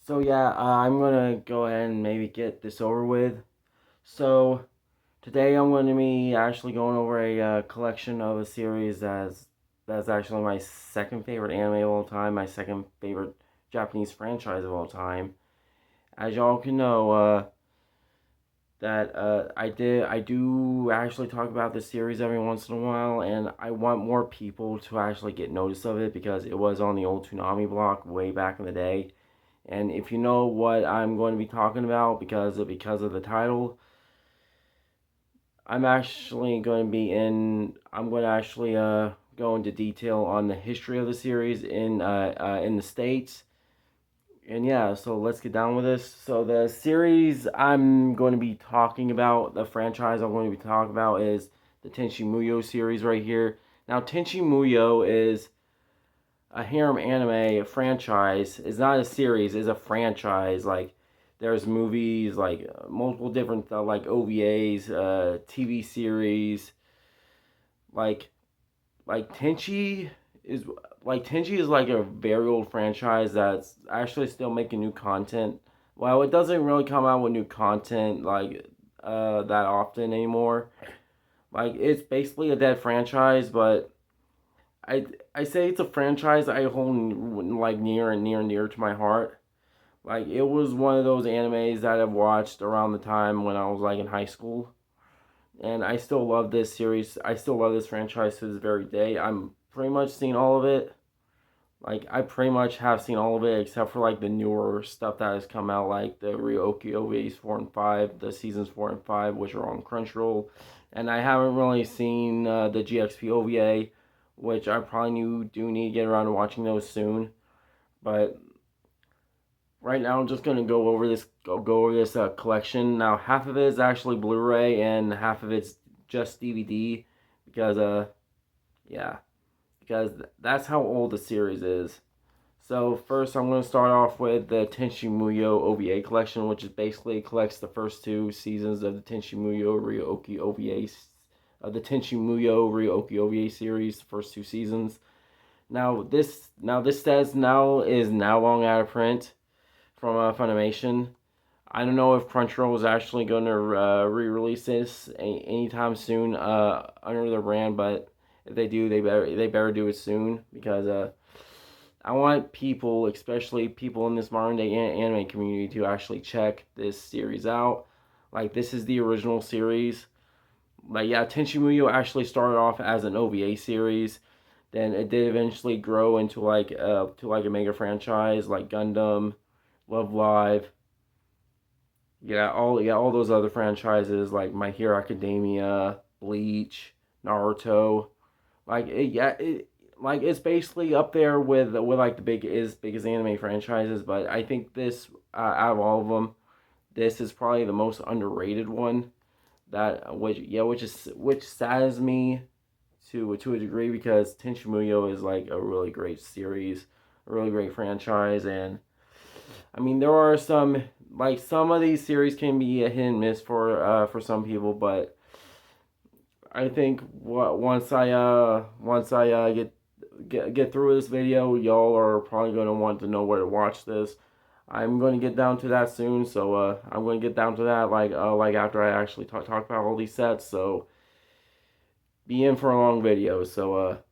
So yeah, I'm gonna go ahead and maybe get this over with. So today I'm going to be actually going over a collection of a series that's actually my second favorite anime of all time, my second favorite Japanese franchise of all time. As y'all can know, that I do actually talk about this series every once in a while, and I want more people to actually get notice of it because it was on the old Toonami block way back in the day. And if you know what I'm going to be talking about because of the title, I'm going to actually go into detail on the history of the series in the states. And yeah, so let's get down with this. So the series I'm going to be talking about, the franchise I'm going to be talking about is the Tenchi Muyo series right here. Now Tenchi Muyo is a harem anime franchise. It's not a series, it's a franchise. Like there's movies, like multiple different like OVAs, TV series. Like like Tenchi is Tenchi is like a very old franchise that's actually still making new content. Well, it doesn't really come out with new content that often anymore. Like it's basically a dead franchise, but I I say it's a franchise I hold like near to my heart. Like it was one of those animes that I've watched around the time when I was like in high school, and I still love this series. I still love this franchise to this very day. I'm pretty much seen all of it. Like I pretty much have seen all of it except for like the newer stuff that has come out, like the Ryoki OVAs 4 and 5, the seasons 4 and 5, which are on Crunchyroll, and I haven't really seen the GXP OVA, which I probably do need to get around to watching those soon. But right now, I'm just gonna go over this collection. Now, half of it is actually Blu-ray, and half of it's just DVD, because yeah, because that's how old the series is. So first, I'm going to start off with the Tenchi Muyo OVA collection, which is basically collects the first two seasons of the Tenchi Muyo Ryoki OVA, of the Tenchi Muyo Ryoki OVA series, the first two seasons. Now this says now is now long out of print from Funimation. I don't know if Crunchyroll is actually going to re-release this anytime soon under their brand, but if they do, they better do it soon, because I want people, especially people in this modern day anime community, to actually check this series out. Like this is the original series. Like yeah, Tenchi Muyo actually started off as an OVA series. Then it did eventually grow into a mega franchise like Gundam, Love Live. All those other franchises like My Hero Academia, Bleach, Naruto. Like it's basically up there with like the biggest anime franchises. But I think this out of all of them, this is probably the most underrated one. Which saddens me to a degree, because Tenchi Muyo is like a really great series, a really great franchise. And I mean there are some of these series can be a hit and miss for some people, but I think once I get through this video, y'all are probably gonna want to know where to watch this. I'm going to get down to that soon, so I'm going to get down to that like after I actually talk about all these sets. So be in for a long video. So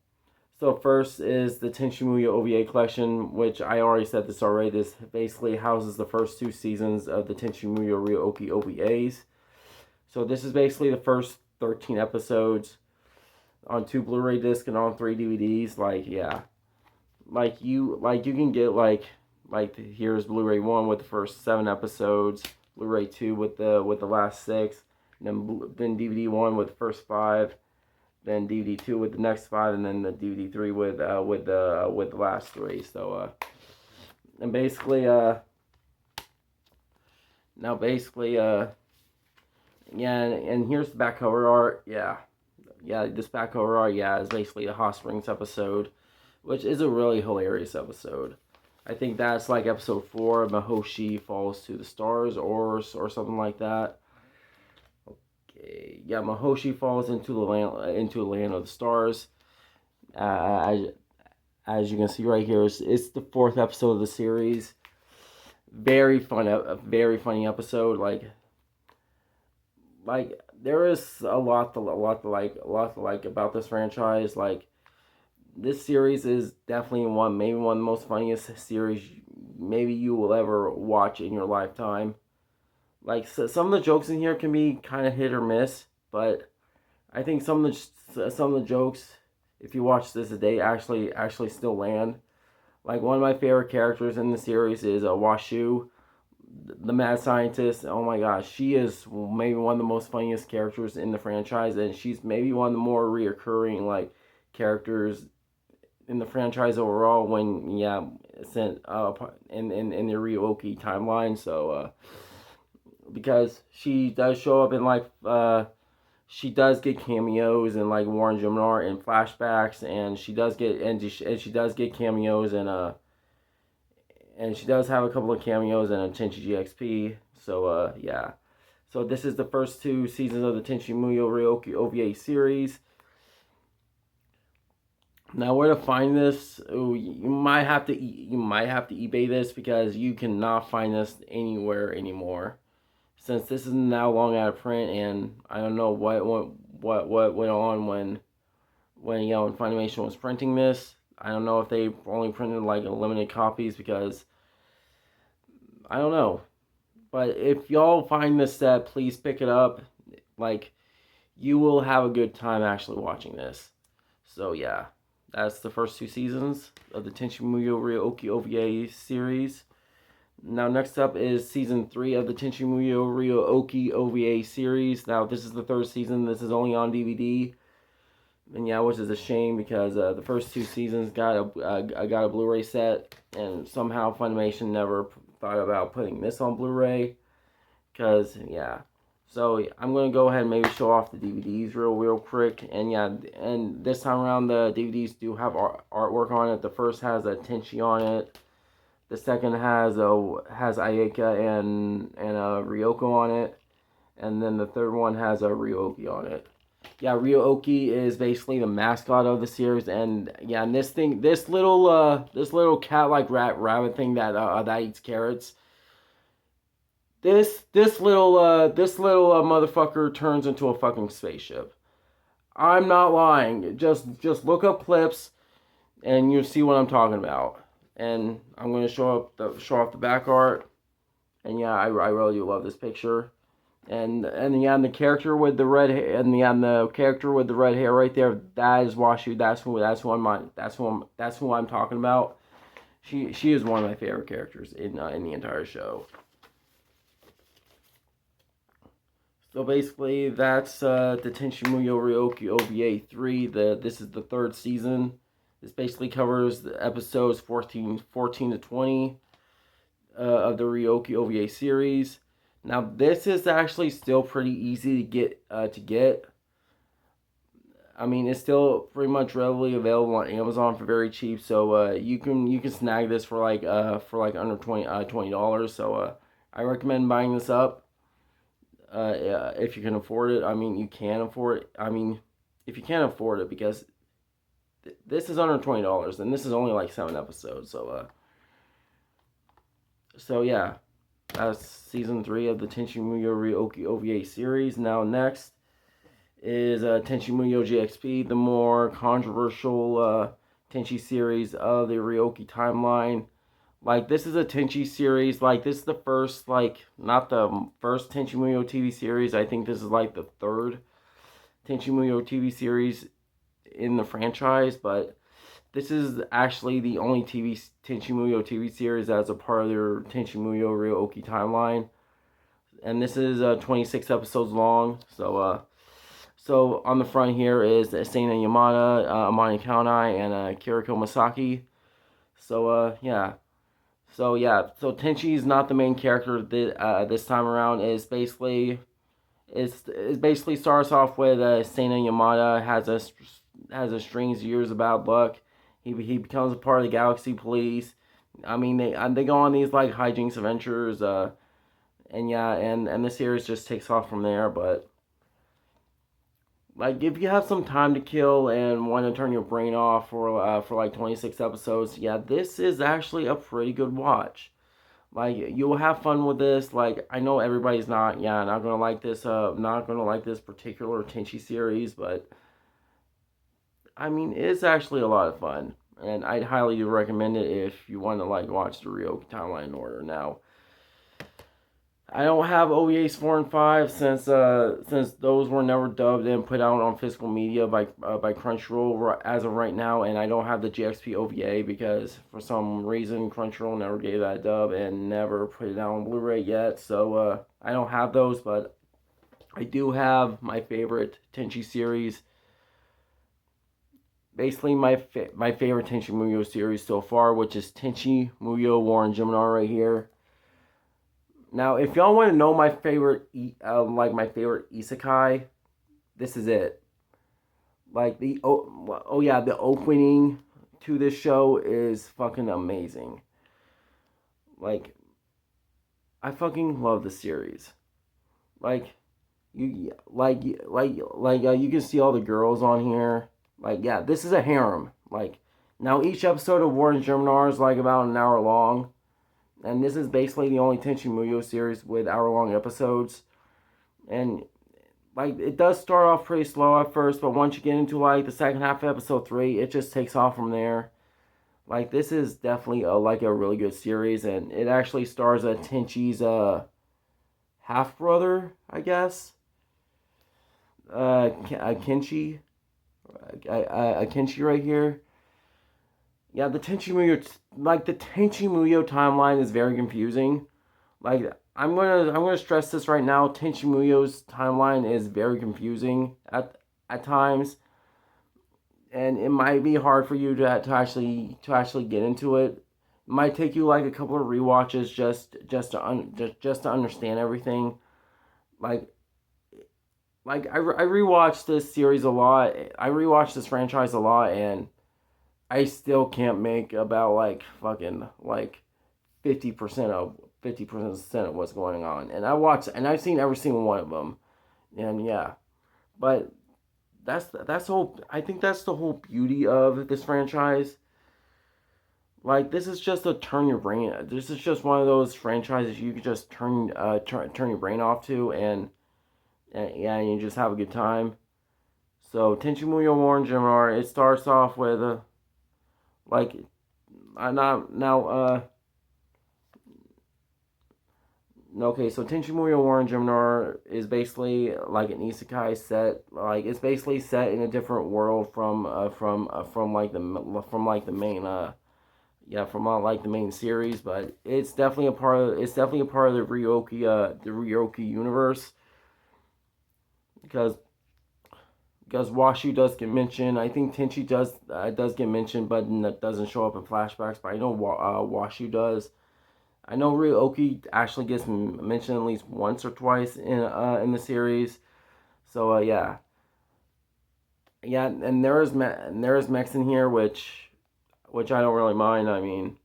first is the Tenchi Muyo OVA collection, which I already said this already. This basically houses the first two seasons of the Tenchi Muyo Ryoki OVAs. So this is basically the first 13 episodes on 2 Blu-ray discs and on 3 DVDs. You can get here's Blu-ray 1 with the first 7 episodes, Blu-ray 2 with the last 6, and then DVD 1 with the first 5, then DVD 2 with the next 5, and then the DVD 3 with the last 3. So and basically now basically yeah, and here's the back cover art. This back cover art, is basically the Hot Springs episode, which is a really hilarious episode. I think that's like episode 4, Mahoshi falls to the stars, or something like that. Okay, yeah, Mahoshi falls into the land of the stars. As you can see right here, it's the 4th episode of the series. very fun, a very funny episode. Like there is a lot to like about this franchise. Like this series is definitely maybe one of the most funniest series maybe you will ever watch in your lifetime. Like so, some of the jokes in here can be kind of hit or miss, but I think some of the jokes, if you watch this a day, actually still land. Like one of my favorite characters in the series is Washu, the mad scientist. Oh my gosh, she is maybe one of the most funniest characters in the franchise, and she's maybe one of the more reoccurring like characters in the franchise overall. When sent in the Ryoki timeline. So because she does show up in she does get cameos in like Warren Jiminar in flashbacks, and she does get cameos in and she does have a couple of cameos in a Tenchi GXP. So yeah. So this is the first two seasons of the Tenchi Muyo Ryoki OVA series. Now where to find this? Ooh, you might have to eBay this because you cannot find this anywhere anymore. Since this is now long out of print, and I don't know what went on when when Funimation was printing this. I don't know if they only printed like limited copies because I don't know. But if y'all find this set, please pick it up. Like you will have a good time actually watching this. So yeah, that's the first two seasons of the Tenchi Muyo Ryoki OVA series. Now, next up is season 3 of the Tenchi Muyo Ryoki OVA series. Now, this is the third season. This is only on DVD, and yeah, which is a shame because the first two seasons got a Blu-ray set, and somehow Funimation never thought about putting this on Blu-ray. Because yeah, so I'm gonna go ahead and maybe show off the DVDs real quick, and yeah, and this time around the DVDs do have artwork on it. The first has a Tenchi on it. The second has Ayaka and Ryoko on it, and then the third one has a Ryoki on it. Yeah, Ryoki is basically the mascot of the series, and yeah, and this little cat like rabbit thing that eats carrots. This little motherfucker turns into a fucking spaceship. I'm not lying. Just look up clips, and you'll see what I'm talking about. And I'm gonna show off the back art. And yeah, I really do love this picture. And yeah, and the character with the red hair, and the character with the red hair right there, that is Washu. That's who I'm talking about. She is one of my favorite characters in the entire show. So basically, that's the Tenchi Muyo Ryoki OVA 3. This is the third season. This basically covers the episodes 14 to 20 of the Ryoki OVA series. Now, this is actually still pretty easy to get. I mean, it's still pretty much readily available on Amazon for very cheap. So you can snag this for like under $20. So I recommend buying this up. If you can afford it. I mean, you can afford it. I mean, if you can't afford it, because this is under $20, and this is only like 7 episodes. So yeah, that's season 3 of the Tenchi Muyo Ryoki OVA series. Now next is Tenchi Muyo GXP, the more controversial Tenchi series of the Ryoki timeline. Like, this is a Tenchi series. Like, this is the first, like, not the first Tenchi Muyo TV series. I think this is, like, the third Tenchi Muyo TV series in the franchise. But this is actually the only Tenchi Muyo TV series that's a part of their Tenchi Muyo Ryoki timeline. And this is 26 episodes long. So on the front here is Seina Yamada, Amani Kaonai, and Kiriko Masaki. So, yeah. So yeah, so Tenchi is not the main character this time around. It's basically starts off with Seina Yamada has a strange years of bad luck. He becomes a part of the Galaxy Police. I mean they go on these like hijinks adventures. And yeah, and the series just takes off from there. But like, if you have some time to kill and want to turn your brain off for like 26 episodes, yeah, this is actually a pretty good watch. Like you'll have fun with this. Like I know everybody's not gonna like this not gonna like this particular Tenchi series, but I mean it's actually a lot of fun, and I'd highly recommend it if you want to like watch the Ryoki timeline in order. Now I don't have OVAs 4 and 5 since those were never dubbed and put out on physical media by Crunchyroll as of right now, and I don't have the GXP OVA because for some reason Crunchyroll never gave that dub and never put it out on Blu-ray yet. So I don't have those, but I do have my favorite Tenchi series. Basically, my favorite Tenchi Muyo series so far, which is Tenchi Muyo Warren Gemini right here. Now, if y'all want to know my favorite, my favorite isekai, this is it. Like the opening to this show is fucking amazing. Like, I fucking love the series. Like, you can see all the girls on here. Like, yeah, this is a harem. Like, now each episode of War and Germinar is like about an hour long. And this is basically the only Tenchi Muyo series with hour-long episodes. And like it does start off pretty slow at first, but once you get into like the second half of episode 3, it just takes off from there. Like this is definitely a really good series, and it actually stars Tenchi's half brother, I guess. Kenshi, Kenshi right here. Yeah, the Tenchi Muyo timeline is very confusing. Like I'm gonna stress this right now. Tenchi Muyo's timeline is very confusing at times, and it might be hard for you to actually get into it. It might take you like a couple of rewatches just to understand everything. Like I rewatched this series a lot. I rewatched this franchise a lot, and I still can't make about like fucking like 50% of 50% of what's going on. And I've seen every single one of them. And yeah, but that's the whole. I think that's the whole beauty of this franchise. Like this is just a turn your brain. This is just one of those franchises you could just turn your brain off to, and yeah, you just have a good time. So Tenchi Muyo Warren Gemar. It starts off with like not now Okay, so Tenchi Muyo Warren Geminar is basically like an isekai set. Like it's basically set in a different world from like the main from like the main series, but it's definitely a part of the Ryoki universe because Washu does get mentioned. I think Tenchi does get mentioned, but doesn't show up in flashbacks. But I know Washu does. I know Ryoki actually gets mentioned at least once or twice in the series. So and there is mechs in here, which I don't really mind. I mean,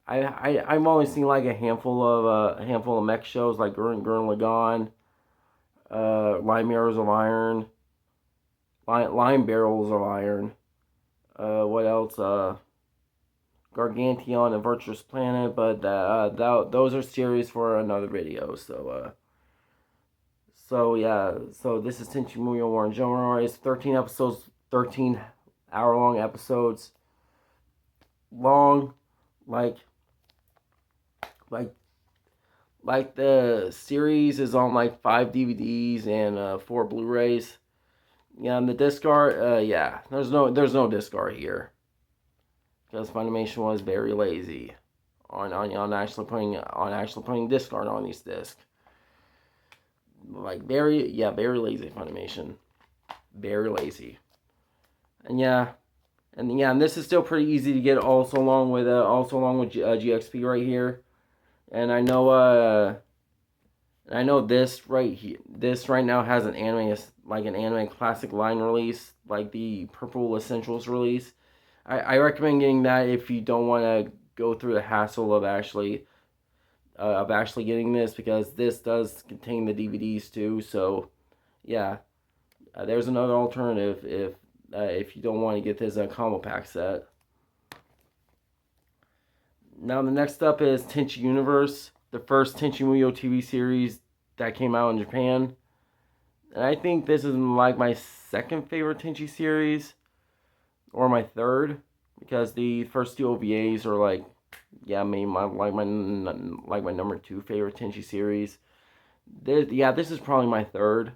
I've only seen like a handful of mech shows like Gurren Lagann, Lime Arrows of Iron, Lime Barrels of Iron. What else? Gargantuan and Virtuous Planet, but those are series for another video. So this is Tenchi Muyo Warren Genre. It's 13 episodes, 13 hour-long episodes. Long, like like like the series is on like 5 DVDs and 4 Blu-rays. Yeah, and the disc art, there's no disc art here because Funimation was very lazy on actually putting disc art on these discs. Like very lazy Funimation, very lazy. And and this is still pretty easy to get along with GXP right here. And I know this right here, this right now has an anime classic line release, like the Purple Essentials release. I recommend getting that if you don't want to go through the hassle of actually getting this, because this does contain the DVDs too. So yeah, there's another alternative if you don't want to get this combo pack set. Now the next up is Tenchi Universe, the first Tenchi Muyo TV series that came out in Japan. And I think this is like my second favorite Tenchi series, or my third, because the first two OVAs are like, yeah, maybe my number two favorite Tenchi series. This is probably my third.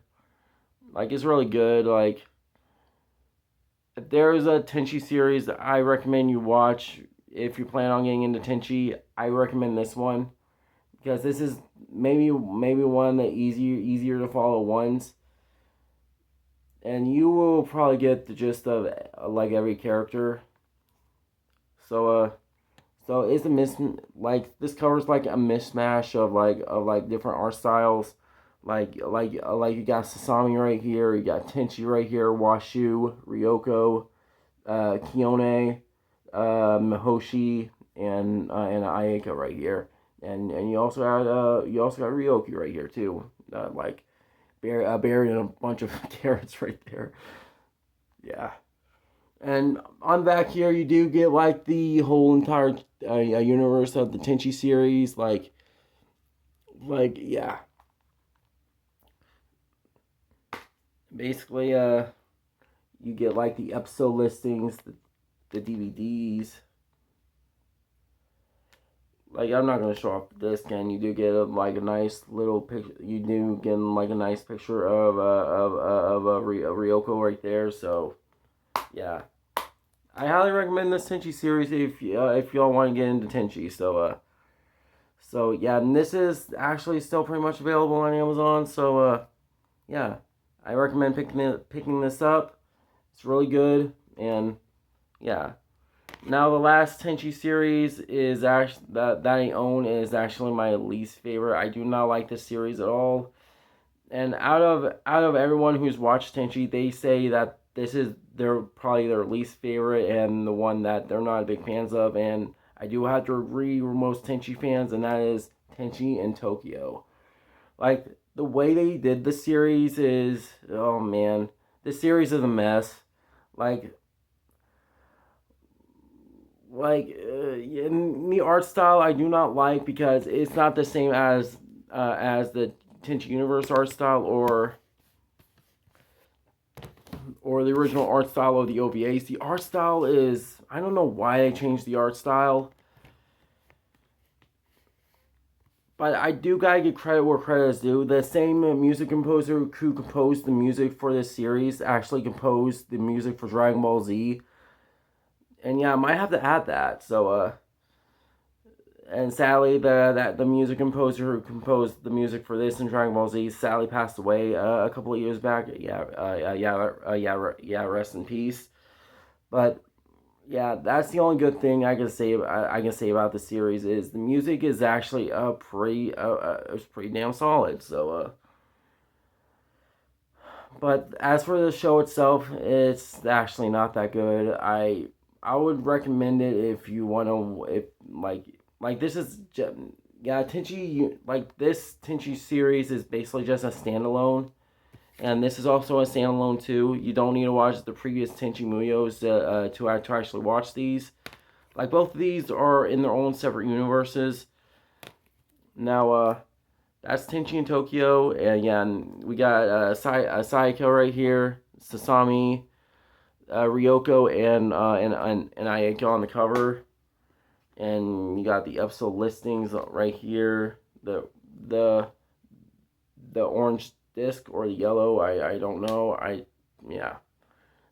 Like, it's really good. Like, if there's a Tenchi series that I recommend you watch if you plan on getting into Tenchi, I recommend this one because this is maybe one of the easier to follow ones, and you will probably get the gist of like every character. So so it's a like this covers like a mismatch of like different art styles. Like you got Sasami right here, you got Tenchi right here, Washu, Ryoko, Kione, Mihoshi, and Ayaka right here, and you also got Ryoki right here too, like buried in a bunch of carrots right there. Yeah, and on back here you do get like the whole entire universe of the Tenchi series, yeah, basically you get like the episode listings, the DVDs. Like, I'm not gonna show off this again. You do get like a nice little picture. You do get like a nice picture of Ryoko right there. So yeah, I highly recommend this Tenchi series if y'all want to get into Tenchi. So yeah, and this is actually still pretty much available on Amazon. So yeah, I recommend picking this up. It's really good, and yeah. Now the last Tenchi series is actually that I own is actually my least favorite. I do not like this series at all. And out of everyone who's watched Tenchi, they say that this is probably their least favorite and the one that they're not big fans of. And I do have to agree with most Tenchi fans, and that is Tenchi in Tokyo. Like, the way they did the series is, oh man, the series is a mess. Like in the art style I do not like because it's not the same as the Tenchi Universe art style or the original art style of the OVAs. The art style is, I don't know why they changed the art style, but I do gotta give credit where credit is due. The same music composer who composed the music for this series actually composed the music for Dragon Ball Z, and yeah, I might have to add that. So and sadly, the music composer who composed the music for this and Dragon Ball Z sadly passed away a couple of years back. Yeah. Rest in peace. But yeah, that's the only good thing I can say about the series is the music is actually it's pretty damn solid. So but as for the show itself, it's actually not that good. I would recommend it if you want to, if like this is yeah, Tenchi, like this Tenchi series is basically just a standalone, and this is also a standalone too. You don't need to watch the previous Tenchi Muyos to actually watch these. Like, both of these are in their own separate universes. Now that's Tenchi in Tokyo, and yeah, and we got Sayako right here, Sasami, Ryoko, and Ayako on the cover, and you got the episode listings right here. The the orange disc or the yellow, I don't know. Yeah.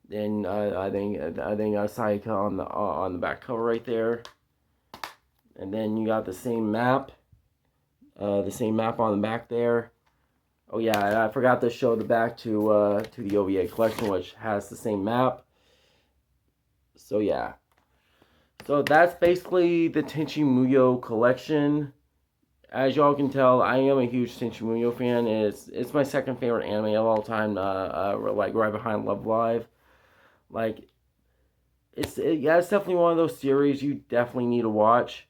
Then I think Sayaka on the back cover right there, and then you got the same map on the back there. Oh yeah, I forgot to show the back to the OVA collection, which has the same map. So yeah, so that's basically the Tenchi Muyo collection. As y'all can tell, I am a huge Tenchi Muyo fan. It's my second favorite anime of all time. Like right behind Love Live. Like yeah, it's definitely one of those series you definitely need to watch.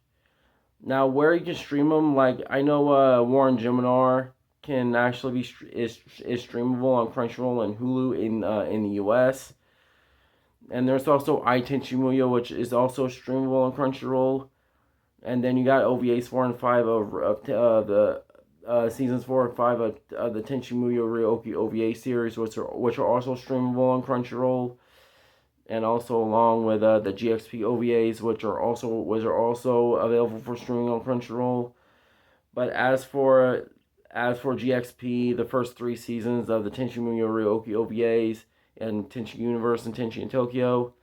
Now, where you can stream them, like I know Warren Geminar can actually is streamable on Crunchyroll and Hulu in the U.S. And there's also iTenchi Muyo, which is also streamable on Crunchyroll. And then you got OVAs 4 and 5 of the seasons 4 and 5 of the Tenchi Muyo Ryoki OVA series, which are also streamable on Crunchyroll, and also along with the GXP OVAs, which are also available for streaming on Crunchyroll. But as for GXP, the first 3 seasons of the Tenchi Muyo Ryoki OVAs and Tenchi Universe and Tenchi in Tokyo,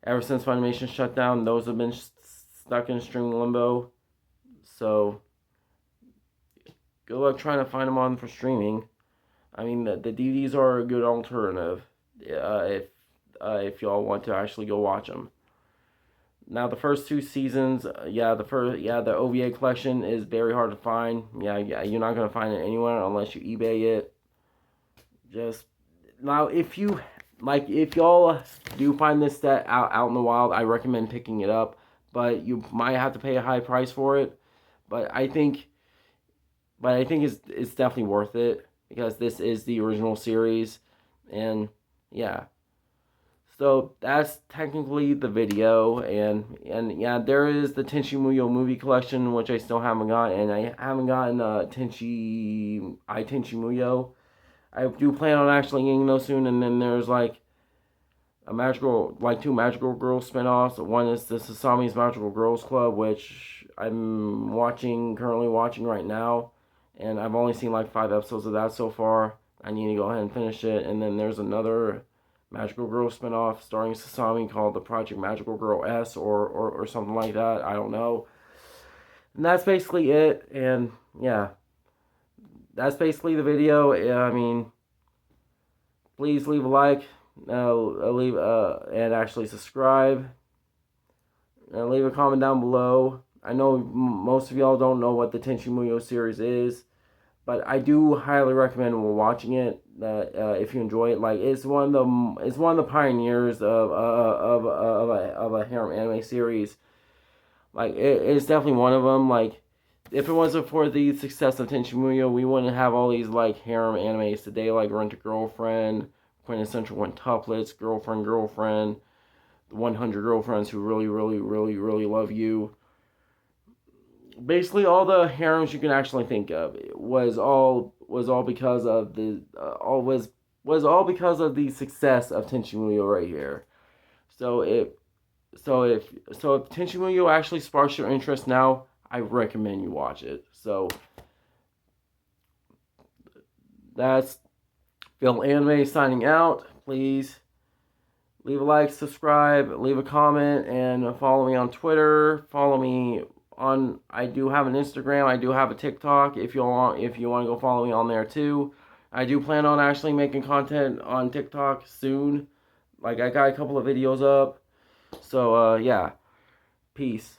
ever since Funimation shut down, those have been stuck in streaming limbo. So good luck trying to find them on for streaming. I mean, the DVDs are a good alternative if y'all want to actually go watch them. Now the first 2 seasons, the OVA collection is very hard to find. Yeah, you're not gonna find it anywhere unless you eBay it. Just now, if y'all do find this set out in the wild, I recommend picking it up. But you might have to pay a high price for it. But I think, it's definitely worth it because this is the original series, and yeah. So that's technically the video, and yeah, there is the Tenchi Muyo movie collection, which I still haven't got, and I haven't gotten Tenchi Muyo. I do plan on actually getting those soon, and then there's like two magical girls spinoffs. One is the Sasami's Magical Girls Club, which I'm currently watching right now, and I've only seen like 5 episodes of that so far. I need to go ahead and finish it, and then there's another Magical Girl spinoff starring Sasami called the Project Magical Girl S or something like that. I don't know. And that's basically it. And yeah, that's basically the video. I mean, please leave a like, and actually subscribe, and leave a comment down below. I know most of y'all don't know what the Tenchi Muyo series is, but I do highly recommend watching it. If you enjoy it, like it's one of the pioneers of a harem anime series. Like it's definitely one of them. Like if it wasn't for the success of Tenchi Muyo, we wouldn't have all these like harem animes today, like Rent a Girlfriend, Quintessential Quintuplets, Girlfriend, 100 Girlfriends Who Really, Really, Really, Really Love You. Basically, all the harems you can actually think of was all because of the success of Tenchi Muyo right here. So if Tenchi Muyo actually sparks your interest now, I recommend you watch it. So that's P.H.L.E. Anime signing out. Please leave a like, subscribe, leave a comment, and follow me on Twitter. Follow me on. I do have an Instagram. I do have a TikTok. If you want to go follow me on there too. I do plan on actually making content on TikTok soon. Like I got a couple of videos up. So yeah, peace.